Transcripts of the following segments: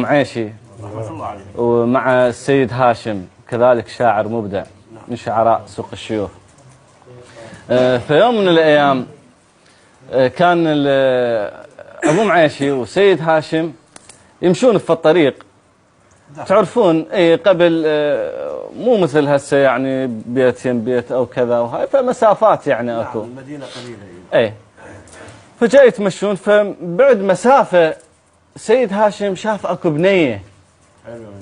معيشي ومع السيد هاشم كذلك شاعر مبدع من شعراء سوق الشيوخ. في يوم من الأيام كان أبو معيشي وسيد هاشم يمشون في الطريق. تعرفون اي قبل مو مثل هسه يعني بيت يم بيت او كذا وهاي، فمسافات يعني اكو. المدينه قليله اي. فجاي يتمشون، فبعد مسافه سيد هاشم شاف اكو بنيه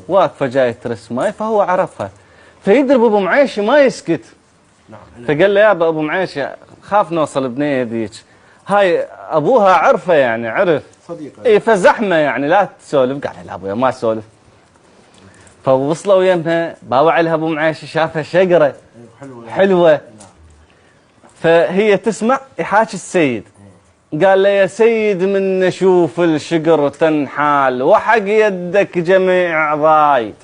واقفه جاي ترس ماي، فهو عرفها، فيدرب ابو معيشي ما يسكت. فقال له يا ابو معيشي خاف نوصل بنيه ذيك، هاي ابوها عرفه يعني عرف صديقه اي، فزحمه يعني لا تسولف. قال لا ابويا ما اسولف. فوصلوا يمها، باوع عليها ابو معيشي، شافها شقره حلوه. فهي تسمع يحاكي السيد، قال له يا سيد من نشوف الشقر تنحال وحق يدك جميع اعضاي،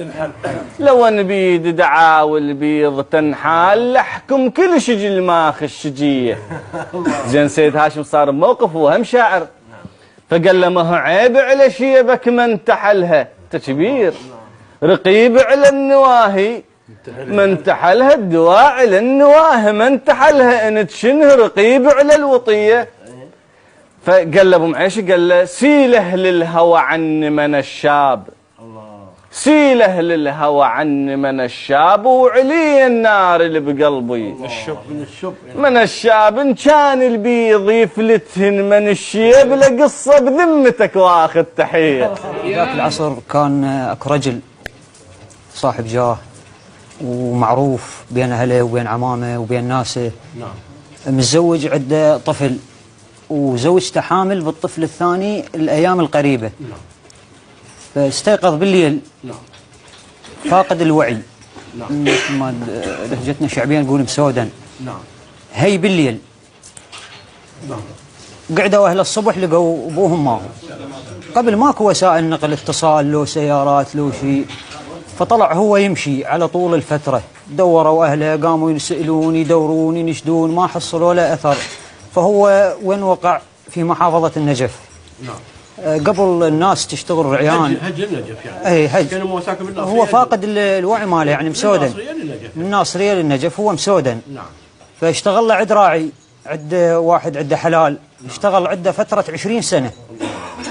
لو ان بيد دعاوي البيض تنحال لحكم كل شجل ماخ الشجيه. زين سيد هاشم صار بموقف وهم شاعر، فقال له ما هو عيب على شيبك ما انتحلها، انت كبير، رقيب على النواهي ما انتحلها، الدواء على النواهي ما انتحلها، ان تشنه رقيب على الوطيه. فقال له ابو معيشي، قال له سيله للهوى عني من الشاب، سيله للهوى عني من الشاب، وعلي النار اللي بقلبي من الشاب، ان كان البيض يفلتهن من الشيب لقصه بذمتك واخذ تحيه. ذاك العصر كان اكو رجل صاحب جاه ومعروف بين اهله وبين عمامه وبين ناسه، متزوج عنده طفل، وزوجته حامل بالطفل الثاني الايام القريبه. فاستيقظ بالليل فاقد الوعي، مثل ما لهجتنا الشعبيه نقول مسودن. هي بالليل قعدوا اهل الصبح لقوا ابوهم ما هو. قبل ماكو وسائل نقل اتصال، لو سيارات لو شيء، فطلع هو يمشي على طول الفتره، دوروا اهله، قاموا يسالون يدورون ينشدون، ما حصلوا له اثر. فهو وين وقع؟ في محافظه النجف. قبل الناس تشتغل رعيان، هج النجف يعني. اي هج. كانوا مساكن بالناصريه، هو فاقد الوعي ماله يعني مسودن، من الناصريه للنجف هو مسودن. فاشتغل له عند راعي، عند واحد عنده حلال، اشتغل عنده فتره 20 سنه.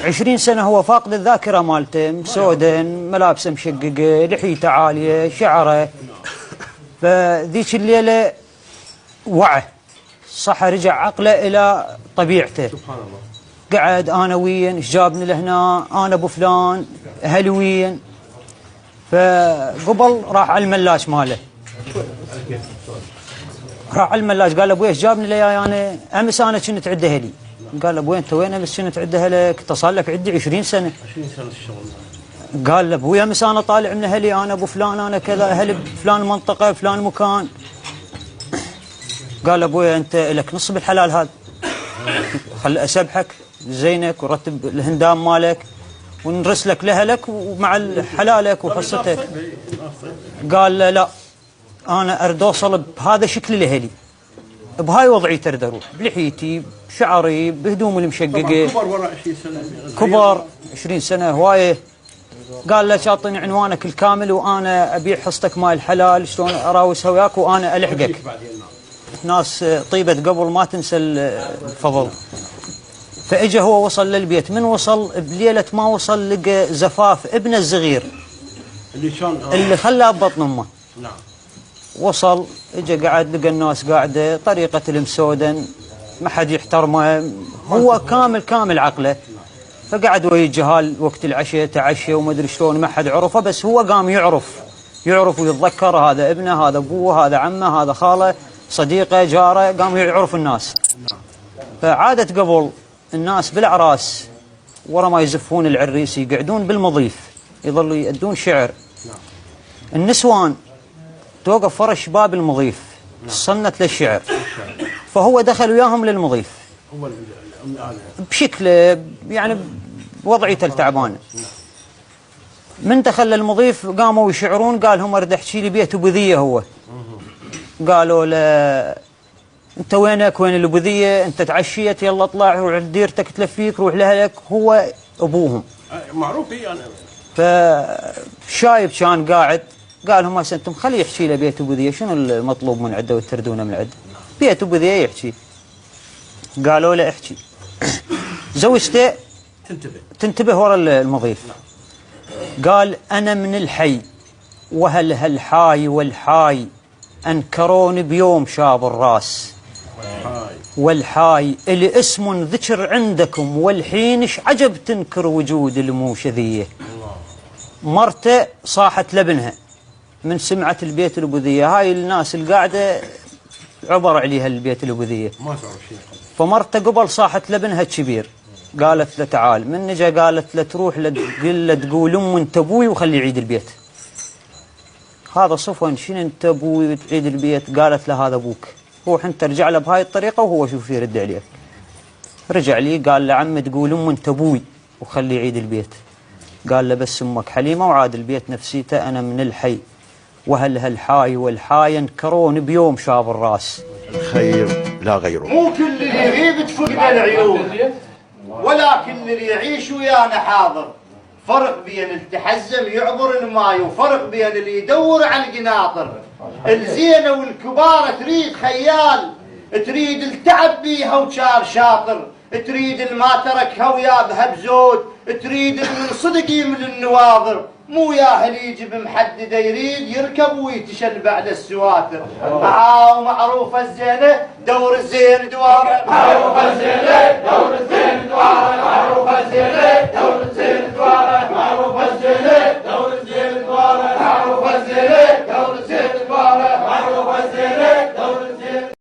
20 سنه هو فاقد الذاكره مالته، مسودن، ملابسه مشققه، لحيته عاليه، شعره. فذيك الليله وعى، صح، رجع عقله الى طبيعته. سبحان الله. قعد انا وين، ايش جابني لهنا، انا ابو فلان، اهلي وين. فقبل راح على الملاش ماله، راح على الملاش قال له ابوي ايش جابني لياي انا؟ امس انا كنت عند اهلي. قال له ابوي انت وين امس كنت عند اهلك؟ انت صار لك عندي 20 سنه. 20 سنه الشغل. قال له ابوي امس انا طالع من اهلي، انا ابو فلان، انا كذا، اهلي بفلان منطقه فلان مكان. قال له ابوي انت لك نص بالحلال هذا، خل اسبحك زينك ورتب الهندام مالك ونرس لك لاهلك ومع حلالك وحصتك. قال له لا، انا اريد اوصل بهذا شكل لاهلي، بهاي وضعيتي اريد اروح، بلحيتي بشعري بهدومي المشققه. كبر ورا 20 سنه، كبر 20 سنه هوايه. قال له اعطيني عنوانك الكامل وانا ابيع حصتك مال الحلال، شلون اراوسها وياك وانا الحقك. ناس طيبه قبل ما تنسى الفضل. فاجى هو وصل للبيت، من وصل بليله ما وصل لقى زفاف ابنه الصغير اللي خلاه ببطن امه. نعم. وصل اجى قعد، لقى الناس قاعده، طريقه المسودن، ما حد يحترمه، هو كامل عقله. فقعد ويا الجهال وقت العشاء، تعشى وما ادري شلون، ما حد عرفه، بس هو قام يعرف ويتذكر هذا ابنه، هذا ابوه، هذا عمه، هذا خاله، صديقه، جاره، قام يعرف الناس. فعادت قبل الناس بالاعراس ورا ما يزفون العريس يقعدون بالمضيف يظلوا يأدون شعر. النسوان توقف فرش باب المضيف، صنت للشعر، فهو دخل وياهم للمضيف بشكل يعني بوضعيته التعبانه. من دخل للمضيف قاموا يشعرون، قال هم اريد احكي لي بيت ابو ذيه. هو قالوا له انت وينك، وين الابو ذيه، انت تعشيت، يلا اطلع روح لديرتك تلفيك، روح لاهلك. هو ابوهم معروف. اي انا فشايب كان قاعد قال لهم هسه انتم خليه يحكي له بيت ابو ذيه شنو المطلوب من عنده وتردونه من عنده. بيت ابو ذيه يحكي. قالوا له احكي. زوجته تنتبه ورا المضيف. قال انا من الحي وهل هالحاي والحاي انكروني بيوم شاب الراس والحاي اللي اسم ذكر عندكم والحين ايش عجب تنكر وجود الموشذيه. مرته صاحت لبنها من سمعة البيت الأبوذية. هاي الناس القاعدة عبر عليها البيت الأبوذية ما تعرف شيء. فمرته قبل صاحت لبنها الكبير قالت له تعال من نجا قالت له تروح تقول أم انت أبوي وخلي يعيد البيت. هذا صفن شنو انت أبوي وتعيد البيت؟ قالت له هذا أبوك روح انت ارجع له بهاي الطريقة وهو شوف يرد عليك. رجع لي قال له عم تقول أم انت أبوي وخلي يعيد البيت. قال له بس أمك حليمة وعاد البيت نفسيته أنا من الحي وهل هالحاي والحاي انكرون بيوم شاب الراس. الخير لا غيره. مو كل اللي يغيب تفقد العيون ولكن اللي يعيش ويانا حاضر. فرق بين التحزم يعبر الماي وفرق بين اللي يدور على القناطر. الزينة والكبار تريد خيال تريد التعب بيها وشار شاطر تريد الما تركها ويابها بزود تريد من صدق يمل النواظر. مو ياهل يجي بمحدده يريد يركب ويتشل بعد السواتر. ومعروفه الزينه دور الزين دواره. معروفه الزينه دور الزين دواره. معروفه الزينه دور الزين